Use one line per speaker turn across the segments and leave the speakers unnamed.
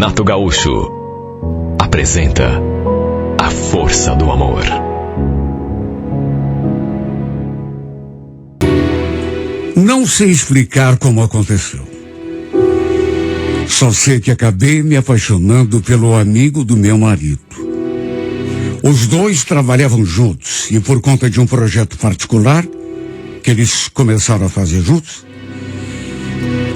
Renato Gaúcho apresenta A Força do Amor.
Não sei explicar como aconteceu. Só sei que acabei me apaixonando pelo amigo do meu marido. Os dois trabalhavam juntos e por conta de um projeto particular que eles começaram a fazer juntos,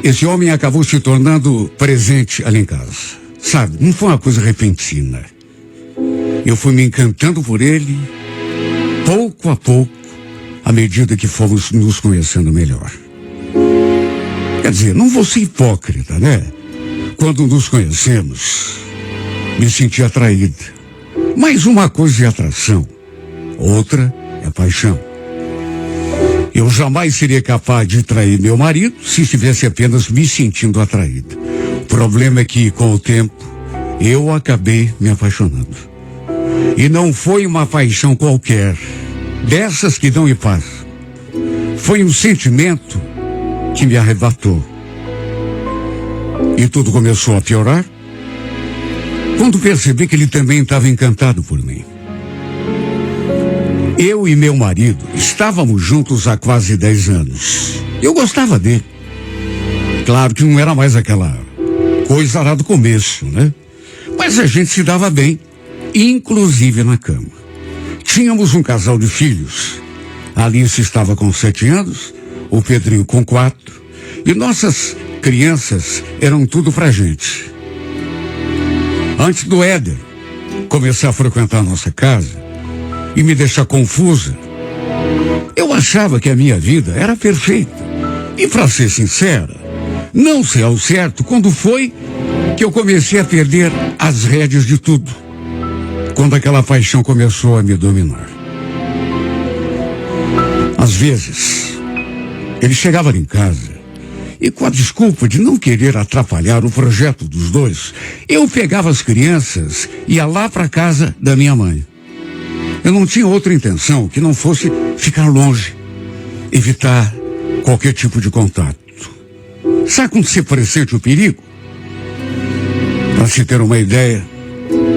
esse homem acabou se tornando presente ali em casa. Sabe, não foi uma coisa repentina. Eu fui me encantando por ele, pouco a pouco, à medida que fomos nos conhecendo melhor. Quer dizer, não vou ser hipócrita, né? Quando nos conhecemos, me senti atraída. Mas uma coisa é atração, outra é paixão. Eu jamais seria capaz de trair meu marido se estivesse apenas me sentindo atraída. O problema é que, com o tempo, eu acabei me apaixonando. E não foi uma paixão qualquer, dessas que dão e passam. Foi um sentimento que me arrebatou. E tudo começou a piorar quando percebi que ele também estava encantado por mim. Eu e meu marido estávamos juntos há quase 10 anos. Eu gostava dele. Claro que não era mais aquela coisa lá do começo, né? Mas a gente se dava bem, inclusive na cama. Tínhamos um casal de filhos. A Alice estava com 7 anos, o Pedrinho com 4. E nossas crianças eram tudo pra gente. Antes do Éder começar a frequentar a nossa casa e me deixar confusa, eu achava que a minha vida era perfeita. E para ser sincera, não sei ao certo quando foi que eu comecei a perder as rédeas de tudo. Quando aquela paixão começou a me dominar. Às vezes, ele chegava ali em casa e, com a desculpa de não querer atrapalhar o projeto dos dois, eu pegava as crianças e ia lá para casa da minha mãe. Eu não tinha outra intenção que não fosse ficar longe, evitar qualquer tipo de contato. Sabe quando você pressente o perigo? Para se ter uma ideia,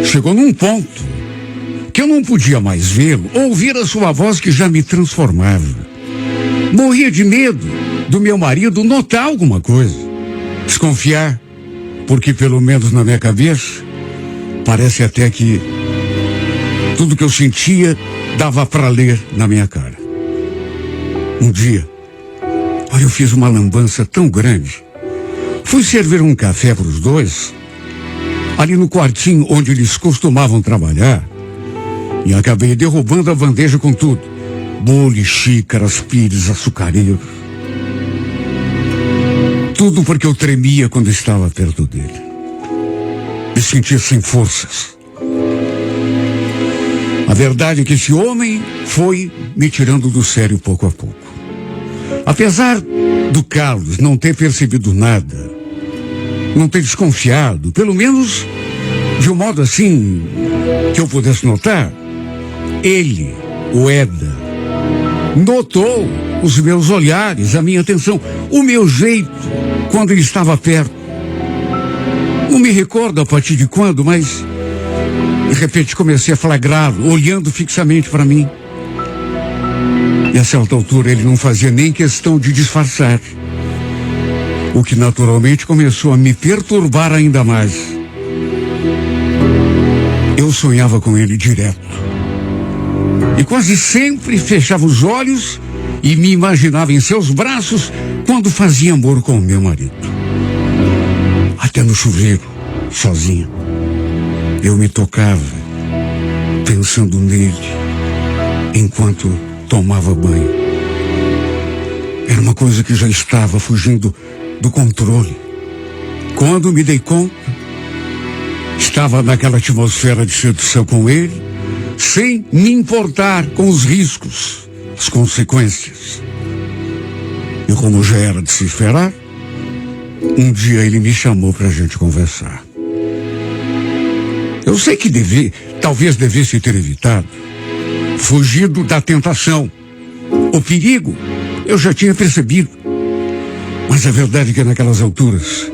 chegou num ponto que eu não podia mais vê-lo, ouvir a sua voz que já me transformava. Morria de medo do meu marido notar alguma coisa, desconfiar, porque pelo menos na minha cabeça, parece até que tudo que eu sentia dava para ler na minha cara. Um dia, olha, eu fiz uma lambança tão grande. Fui servir um café para os dois, ali no quartinho onde eles costumavam trabalhar, e acabei derrubando a bandeja com tudo. Bule, xícaras, pires, açucareiros. Tudo porque eu tremia quando estava perto dele. Me sentia sem forças. A verdade é que esse homem foi me tirando do sério pouco a pouco. Apesar do Carlos não ter percebido nada, não ter desconfiado, pelo menos de um modo assim que eu pudesse notar, ele, o Eda, notou os meus olhares, a minha atenção, o meu jeito quando ele estava perto. Não me recordo a partir de quando, mas de repente comecei a flagrá-lo, olhando fixamente para mim. E a certa altura ele não fazia nem questão de disfarçar, o que naturalmente começou a me perturbar ainda mais. Eu sonhava com ele direto. E quase sempre fechava os olhos e me imaginava em seus braços quando fazia amor com o meu marido. Até no chuveiro, sozinho, eu me tocava, pensando nele, enquanto tomava banho. Era uma coisa que já estava fugindo do controle. Quando me dei conta, estava naquela atmosfera de sedução com ele, sem me importar com os riscos, as consequências. E como já era de se esperar, um dia ele me chamou para a gente conversar. Eu sei que talvez devesse ter evitado, fugido da tentação. O perigo eu já tinha percebido. Mas a verdade é que naquelas alturas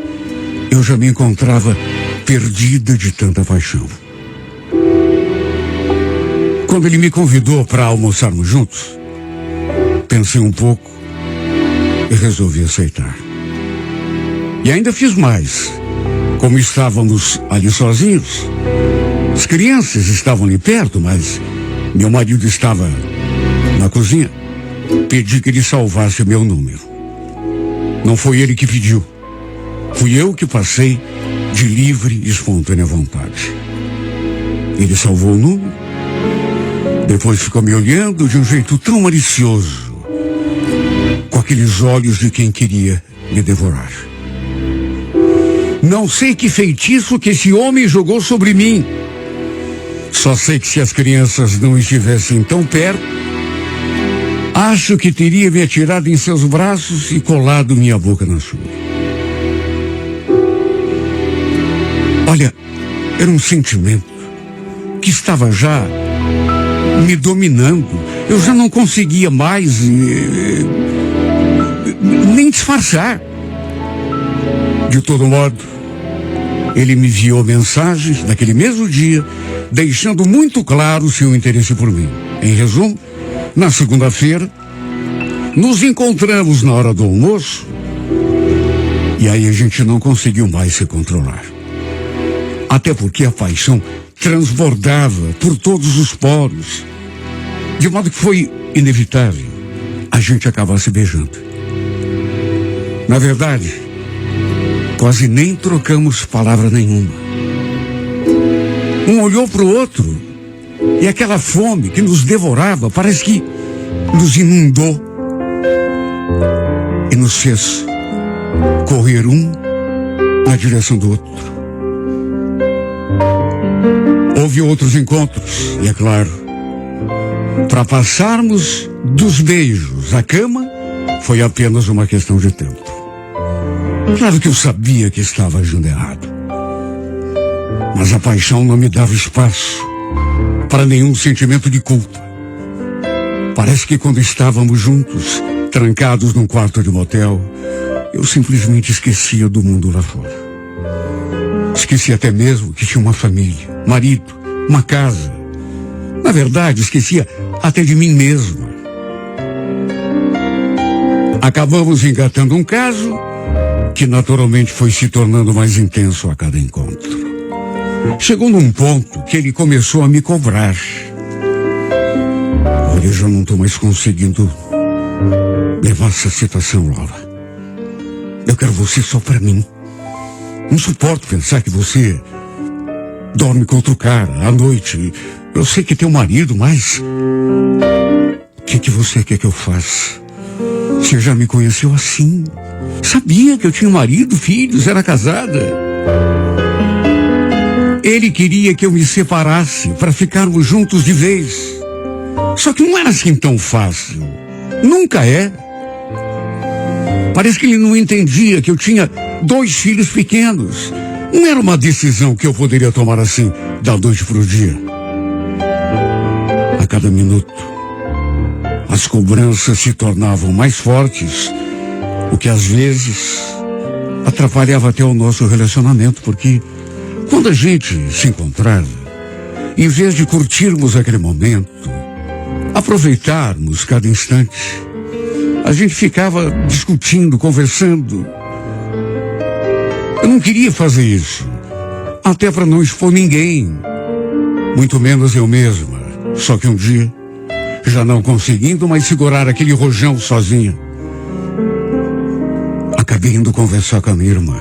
eu já me encontrava perdida de tanta paixão. Quando ele me convidou para almoçarmos juntos, pensei um pouco e resolvi aceitar. E ainda fiz mais. Como estávamos ali sozinhos, as crianças estavam ali perto, mas meu marido estava na cozinha. Pedi que ele salvasse o meu número. Não foi ele que pediu. Fui eu que passei de livre e espontânea vontade. Ele salvou o número. Depois ficou me olhando de um jeito tão malicioso, com aqueles olhos de quem queria me devorar. Não sei que feitiço que esse homem jogou sobre mim. Só sei que se as crianças não estivessem tão perto, acho que teria me atirado em seus braços e colado minha boca na sua. Olha, era um sentimento que estava já me dominando. Eu já não conseguia mais nem disfarçar. De todo modo, ele me enviou mensagens naquele mesmo dia, deixando muito claro seu interesse por mim. Em resumo, na segunda-feira, nos encontramos na hora do almoço e aí a gente não conseguiu mais se controlar. Até porque a paixão transbordava por todos os poros, de modo que foi inevitável a gente acabar se beijando. Na verdade, quase nem trocamos palavra nenhuma. Um olhou para o outro e aquela fome que nos devorava parece que nos inundou e nos fez correr um na direção do outro. Houve outros encontros e, é claro, para passarmos dos beijos à cama foi apenas uma questão de tempo. Claro que eu sabia que estava agindo errado, mas a paixão não me dava espaço para nenhum sentimento de culpa. Parece que quando estávamos juntos, trancados num quarto de motel, eu simplesmente esquecia do mundo lá fora. Esqueci até mesmo que tinha uma família, marido, uma casa. Na verdade, esquecia até de mim mesma. Acabamos engatando um caso que naturalmente foi se tornando mais intenso a cada encontro. Chegou num ponto que ele começou a me cobrar. Olha, eu já não estou mais conseguindo levar essa situação, Laura. Eu quero você só para mim. Não suporto pensar que você dorme com outro cara à noite. Eu sei que tem um marido, mas o que você quer que eu faça? Você já me conheceu assim. Sabia que eu tinha um marido, filhos, era casada. Ele queria que eu me separasse para ficarmos juntos de vez. Só que não era assim tão fácil. Nunca é. Parece que ele não entendia que eu tinha 2 filhos pequenos. Não era uma decisão que eu poderia tomar assim, da noite para o dia. A cada minuto, as cobranças se tornavam mais fortes, o que às vezes atrapalhava até o nosso relacionamento, porque quando a gente se encontrava, em vez de curtirmos aquele momento, aproveitarmos cada instante, a gente ficava discutindo, conversando. Eu não queria fazer isso, até para não expor ninguém, muito menos eu mesma. Só que um dia, já não conseguindo mais segurar aquele rojão sozinha, acabei indo conversar com a minha irmã.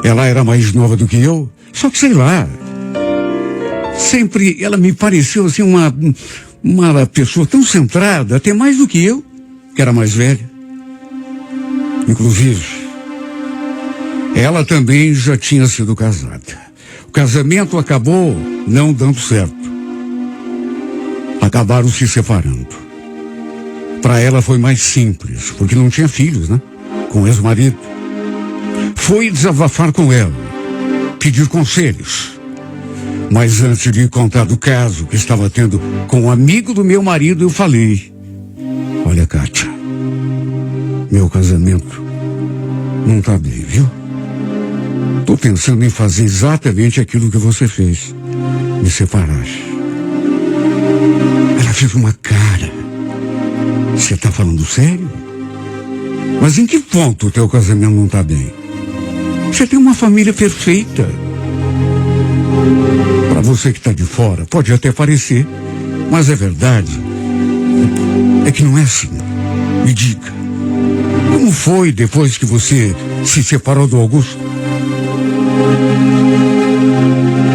Ela era mais nova do que eu, só que sei lá, sempre ela me pareceu assim uma pessoa tão centrada, até mais do que eu, que era mais velha. Inclusive, ela também já tinha sido casada. O casamento acabou não dando certo. Acabaram se separando. Para ela foi mais simples, porque não tinha filhos, né? Com o ex-marido. Foi desabafar com ela, pedir conselhos. Mas antes de contar do caso que estava tendo com um amigo do meu marido, eu falei: olha, Kátia, meu casamento não tá bem, viu? Estou pensando em fazer exatamente aquilo que você fez. Me separar. Ela fez uma cara. Você está falando sério? Mas em que ponto o teu casamento não está bem? Você tem uma família perfeita. Para você que está de fora, pode até parecer, mas é verdade. É que não é assim. Me diga, como foi depois que você se separou do Augusto?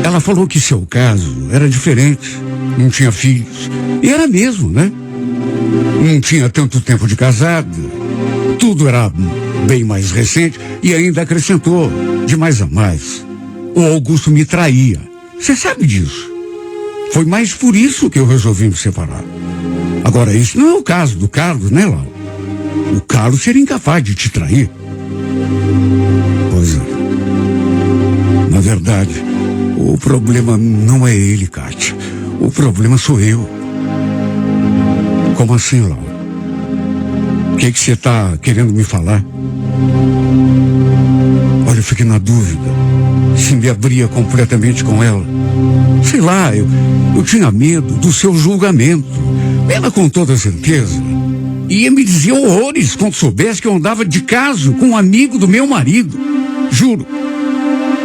Ela falou que seu caso era diferente, não tinha filhos. E era mesmo, né? Não tinha tanto tempo de casado, tudo era bem mais recente e ainda acrescentou, de mais a mais, o Augusto me traía. Você sabe disso. Foi mais por isso que eu resolvi me separar. Agora, isso não é o caso do Carlos, né, Lau? O Carlos seria incapaz de te trair. Pois é. Na verdade, o problema não é ele, Kátia. O problema sou eu. Como assim, Lau? O que você está querendo me falar? Olha, eu fiquei na dúvida se me abria completamente com ela. Sei lá, eu tinha medo do seu julgamento. Ela, com toda certeza, ia me dizer horrores quando soubesse que eu andava de caso com um amigo do meu marido. Juro.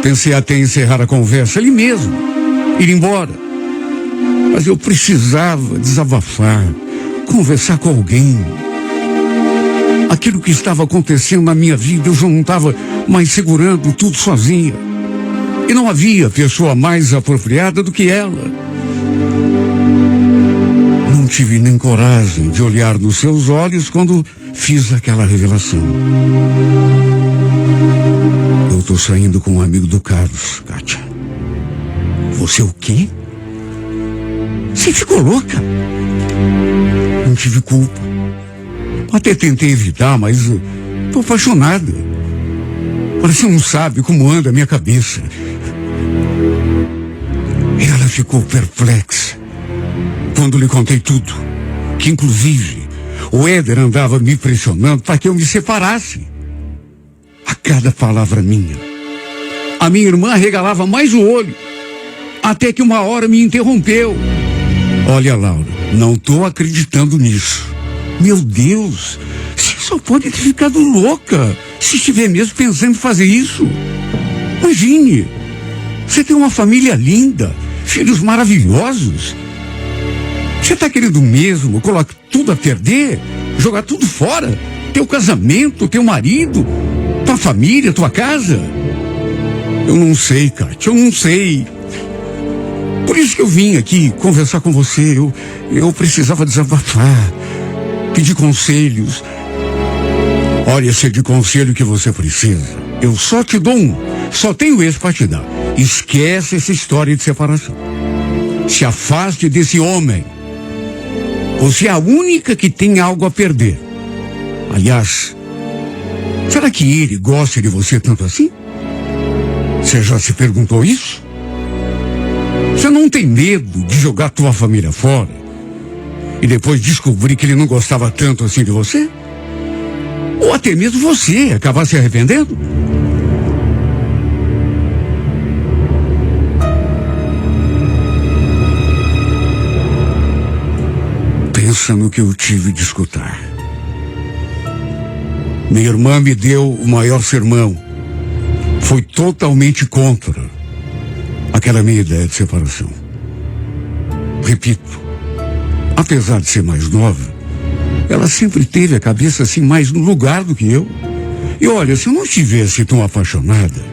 Pensei até em encerrar a conversa ali mesmo, ir embora. Mas eu precisava desabafar, conversar com alguém. Aquilo que estava acontecendo na minha vida, eu já não estava mais segurando tudo sozinha. E não havia pessoa mais apropriada do que ela. Não tive nem coragem de olhar nos seus olhos quando fiz aquela revelação. Eu estou saindo com um amigo do Carlos, Kátia. Você o quê? Você ficou louca? Não tive culpa. Até tentei evitar, mas estou apaixonada. Você não sabe como anda a minha cabeça. Ela ficou perplexa quando lhe contei tudo. Que inclusive o Éder andava me pressionando para que eu me separasse. A cada palavra minha, a minha irmã regalava mais o olho. Até que uma hora me interrompeu. Olha, Laura, não estou acreditando nisso. Meu Deus, você só pode ter ficado louca se estiver mesmo pensando em fazer isso. Imagine, você tem uma família linda, filhos maravilhosos. Você está querendo mesmo colocar tudo a perder? Jogar tudo fora? Teu casamento, teu marido, tua família, tua casa? Eu não sei, Kátia, eu não sei. Por isso que eu vim aqui conversar com você. Eu precisava desabafar, pedir conselhos. Olha, se é de conselho que você precisa, eu só te dou um. Só tenho esse para te dar. Esquece essa história de separação. Se afaste desse homem. Você é a única que tem algo a perder. Aliás, será que ele gosta de você tanto assim? Você já se perguntou isso? Você não tem medo de jogar tua família fora e depois descobrir que ele não gostava tanto assim de você? Ou até mesmo você acabar se arrependendo? Pensa no que eu tive de escutar. Minha irmã me deu o maior sermão. Foi totalmente contra aquela minha ideia de separação. Repito, apesar de ser mais nova, ela sempre teve a cabeça assim mais no lugar do que eu. E olha, se eu não estivesse tão apaixonada,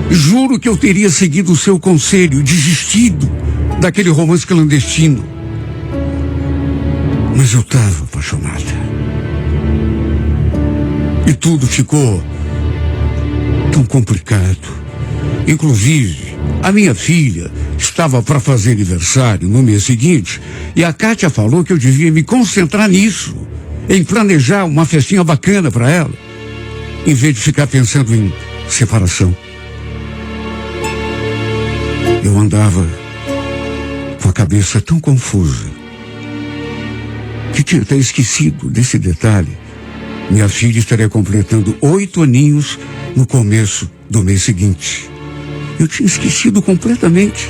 juro que eu teria seguido o seu conselho, desistido daquele romance clandestino. Mas eu estava apaixonada. E tudo ficou tão complicado. Inclusive, a minha filha estava para fazer aniversário no mês seguinte e a Kátia falou que eu devia me concentrar nisso, em planejar uma festinha bacana para ela, em vez de ficar pensando em separação. Eu andava com a cabeça tão confusa que tinha até esquecido desse detalhe. Minha filha estaria completando 8 aninhos no começo do mês seguinte. Eu tinha esquecido completamente.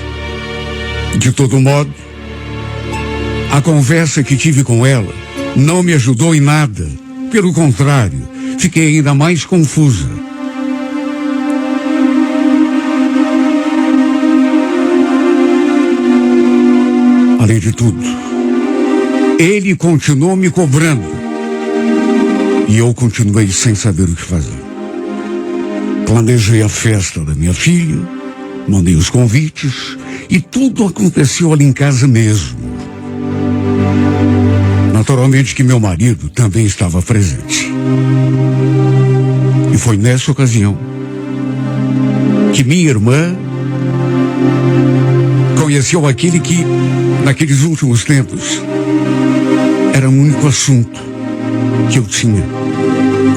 De todo modo, a conversa que tive com ela não me ajudou em nada. Pelo contrário, fiquei ainda mais confusa. Além de tudo, ele continuou me cobrando. E eu continuei sem saber o que fazer. Planejei a festa da minha filha, mandei os convites e tudo aconteceu ali em casa mesmo. Naturalmente que meu marido também estava presente. E foi nessa ocasião que minha irmã conheceu aquele que, naqueles últimos tempos, era o único assunto que eu tinha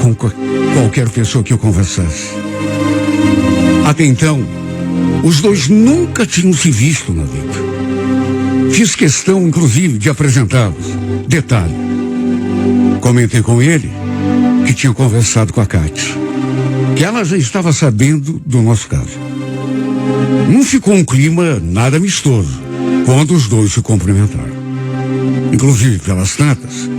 com qualquer pessoa que eu conversasse. Até então, os dois nunca tinham se visto na vida. Fiz questão, inclusive, de apresentá-los. Detalhe, comentei com ele que tinha conversado com a Cátia, que ela já estava sabendo do nosso caso. Não ficou um clima nada amistoso quando os dois se cumprimentaram. Inclusive, pelas tantas,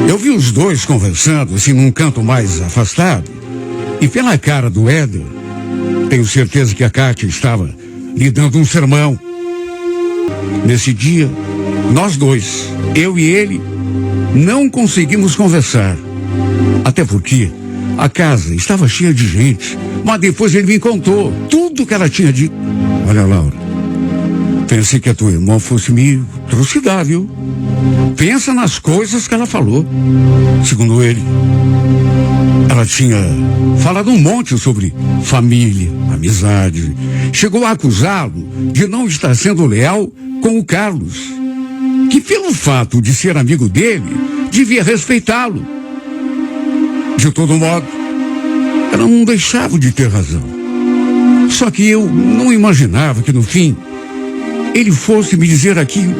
eu vi os dois conversando assim num canto mais afastado, e pela cara do Éder, tenho certeza que a Cátia estava lhe dando um sermão. Nesse dia, nós dois, eu e ele, não conseguimos conversar. Até porque a casa estava cheia de gente. Mas depois ele me contou tudo que ela tinha dito. Olha, Laura, pensei que a tua irmã fosse me trucidar, viu? Pensa nas coisas que ela falou. Segundo ele, ela tinha falado um monte sobre família, amizade. Chegou a acusá-lo de não estar sendo leal com o Carlos, que pelo fato de ser amigo dele, devia respeitá-lo. De todo modo, ela não deixava de ter razão. Só que eu não imaginava que no fim ele fosse me dizer aquilo.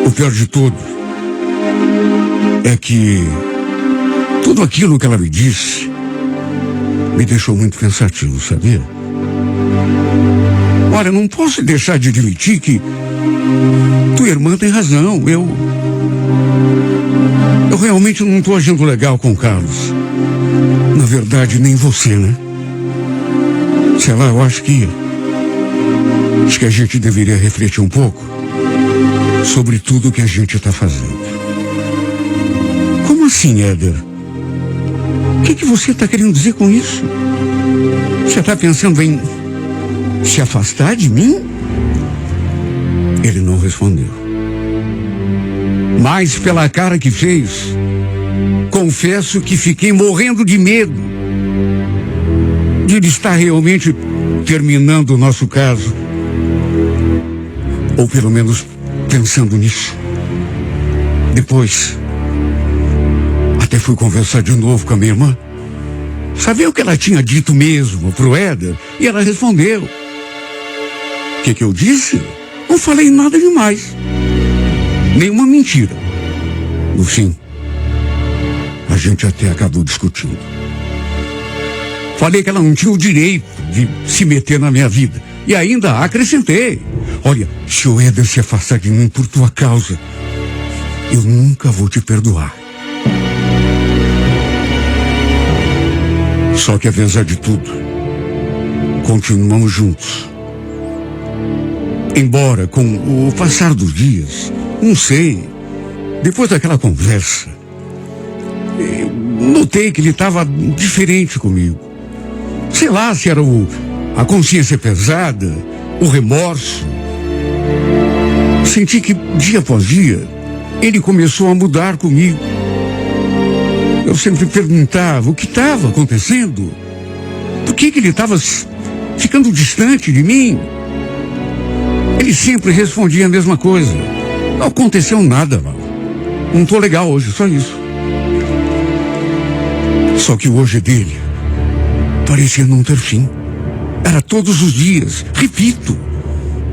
O pior de tudo é que tudo aquilo que ela me disse me deixou muito pensativo, sabia? Olha, não posso deixar de admitir que tua irmã tem razão. Eu realmente não estou agindo legal com o Carlos. Na verdade, nem você, né? Sei lá, eu acho que a gente deveria refletir um pouco sobre tudo que a gente está fazendo. Como assim, Éder? O que você está querendo dizer com isso? Você está pensando em se afastar de mim? Ele não respondeu. Mas pela cara que fez, confesso que fiquei morrendo de medo de ele estar realmente terminando o nosso caso. Ou pelo menos pensando nisso. Depois, até fui conversar de novo com a minha irmã. Saber o que ela tinha dito mesmo pro Éder, e ela respondeu. O que eu disse? Não falei nada demais. Nenhuma mentira. No fim, a gente até acabou discutindo. Falei que ela não tinha o direito de se meter na minha vida. E ainda acrescentei. Olha, se o Éder se afastar de mim por tua causa, eu nunca vou te perdoar. Só que apesar de tudo, continuamos juntos. Embora com o passar dos dias, não sei, depois daquela conversa, notei que ele estava diferente comigo. Sei lá se era a consciência pesada, o remorso. Senti que dia após dia ele começou a mudar comigo. Eu sempre perguntava o que estava acontecendo. Por que ele estava ficando distante de mim? Ele sempre respondia a mesma coisa. Não aconteceu nada, Val. Não tô legal hoje, só isso. Só que o hoje dele parecia não ter fim. Era todos os dias, repito.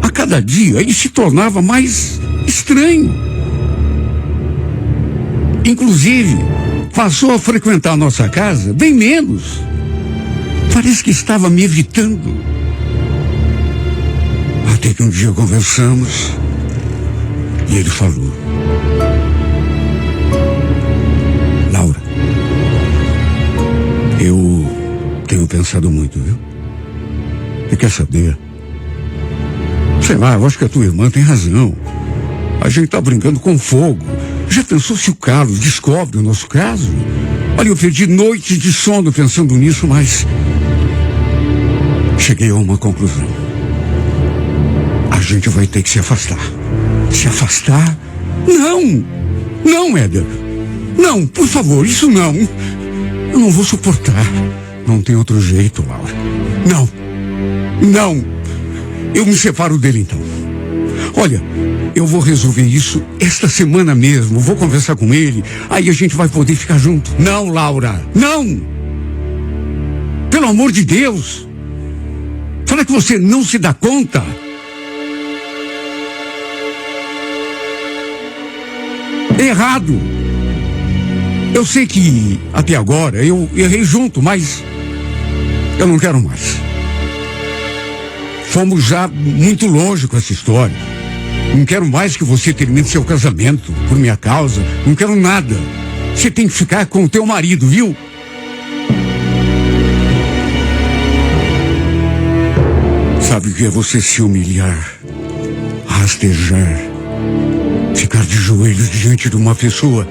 A cada dia ele se tornava mais estranho. Inclusive, passou a frequentar a nossa casa bem menos. Parece que estava me evitando. Até que um dia conversamos e ele falou: Laura, eu tenho pensado muito, viu? Você quer saber? Sei lá, eu acho que a tua irmã tem razão. A gente tá brincando com fogo. Já pensou se o Carlos descobre o nosso caso? Olha, eu perdi noites de sono pensando nisso, mas cheguei a uma conclusão. A gente vai ter que se afastar. Se afastar? Não! Não, Éder! Não, por favor, isso não! Eu não vou suportar. Não tem outro jeito, Laura. Não! Não! Eu me separo dele então. Olha, eu vou resolver isso esta semana mesmo. Vou conversar com ele. Aí a gente vai poder ficar junto. Não, Laura, não! Pelo amor de Deus! Será que você não se dá conta? É errado. Eu sei que até agora eu errei junto, mas eu não quero mais. Fomos já muito longe com essa história. Não quero mais que você termine seu casamento por minha causa. Não quero nada. Você tem que ficar com o teu marido, viu? Sabe o que é você se humilhar, rastejar, ficar de joelhos diante de uma pessoa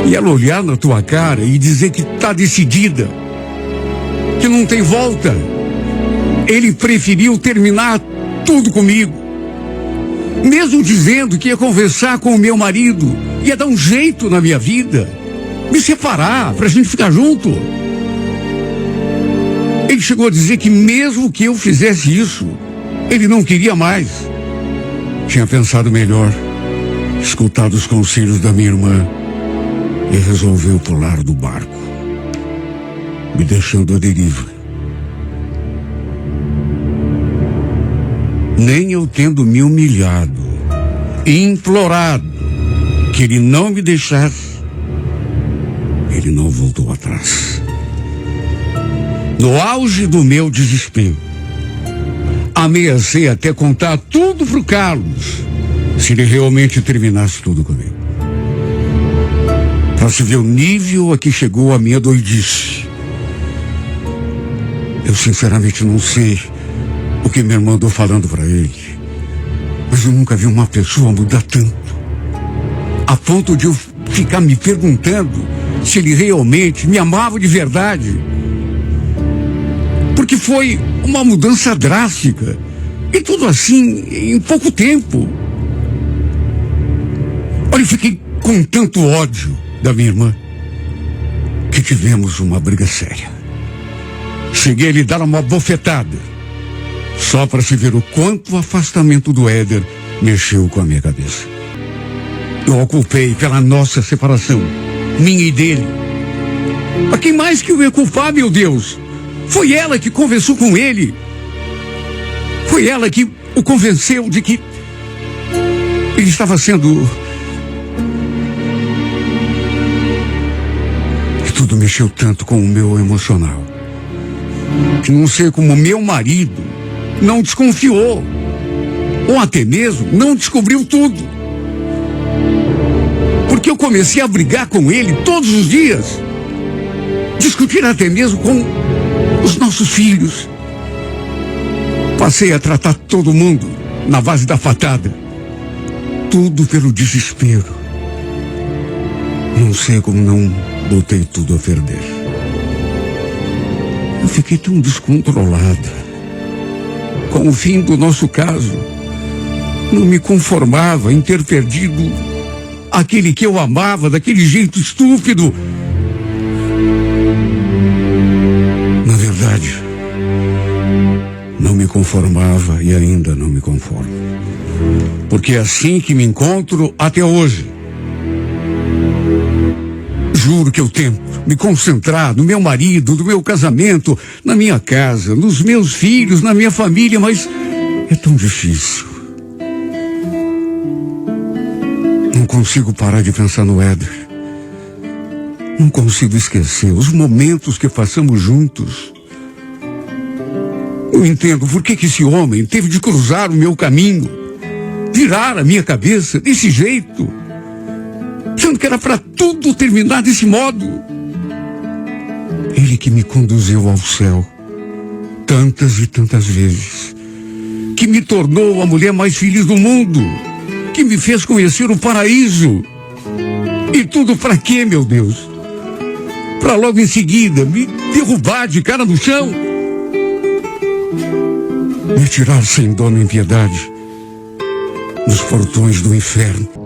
e ela olhar na tua cara e dizer que tá decidida, que não tem volta. Ele preferiu terminar tudo comigo, mesmo dizendo que ia conversar com o meu marido, ia dar um jeito na minha vida, me separar pra gente ficar junto. Ele chegou a dizer que mesmo que eu fizesse isso, ele não queria mais. Tinha pensado melhor, escutado os conselhos da minha irmã e resolveu pular do barco, me deixando à deriva. Nem eu tendo me humilhado e implorado que ele não me deixasse, ele não voltou atrás. No auge do meu desespero, ameacei até contar tudo pro Carlos, se ele realmente terminasse tudo comigo. Para se ver o nível a que chegou a minha doidice. Eu sinceramente não sei o que minha irmã andou falando para ele, mas eu nunca vi uma pessoa mudar tanto, a ponto de eu ficar me perguntando se ele realmente me amava de verdade. Porque foi uma mudança drástica, e tudo assim em pouco tempo. Olha, eu fiquei com tanto ódio da minha irmã que tivemos uma briga séria. Cheguei a lhe dar uma bofetada, só para se ver o quanto o afastamento do Éder mexeu com a minha cabeça. Eu a culpei pela nossa separação, minha e dele. A quem mais que eu ia culpar, meu Deus? Foi ela que conversou com ele. Foi ela que o convenceu de que ele estava sendo... E tudo mexeu tanto com o meu emocional, que não sei como meu marido não desconfiou, ou até mesmo não descobriu tudo. Porque eu comecei a brigar com ele todos os dias, discutir até mesmo com os nossos filhos. Passei a tratar todo mundo na base da patada. Tudo pelo desespero. Não sei como não botei tudo a perder. Eu fiquei tão descontrolada com o fim do nosso caso. Não me conformava em ter perdido aquele que eu amava daquele jeito estúpido. Na verdade, não me conformava e ainda não me conformo. Porque é assim que me encontro até hoje. Juro que eu tento me concentrar no meu marido, no meu casamento, na minha casa, nos meus filhos, na minha família, mas é tão difícil. Não consigo parar de pensar no Éder. Não consigo esquecer os momentos que passamos juntos. Eu entendo por que esse homem teve de cruzar o meu caminho, virar a minha cabeça desse jeito, sendo que era para tudo terminar desse modo. Ele que me conduziu ao céu tantas e tantas vezes, que me tornou a mulher mais feliz do mundo, que me fez conhecer o paraíso. E tudo para quê, meu Deus? Para logo em seguida me derrubar de cara no chão, me tirar sem dó nem piedade nos portões do inferno.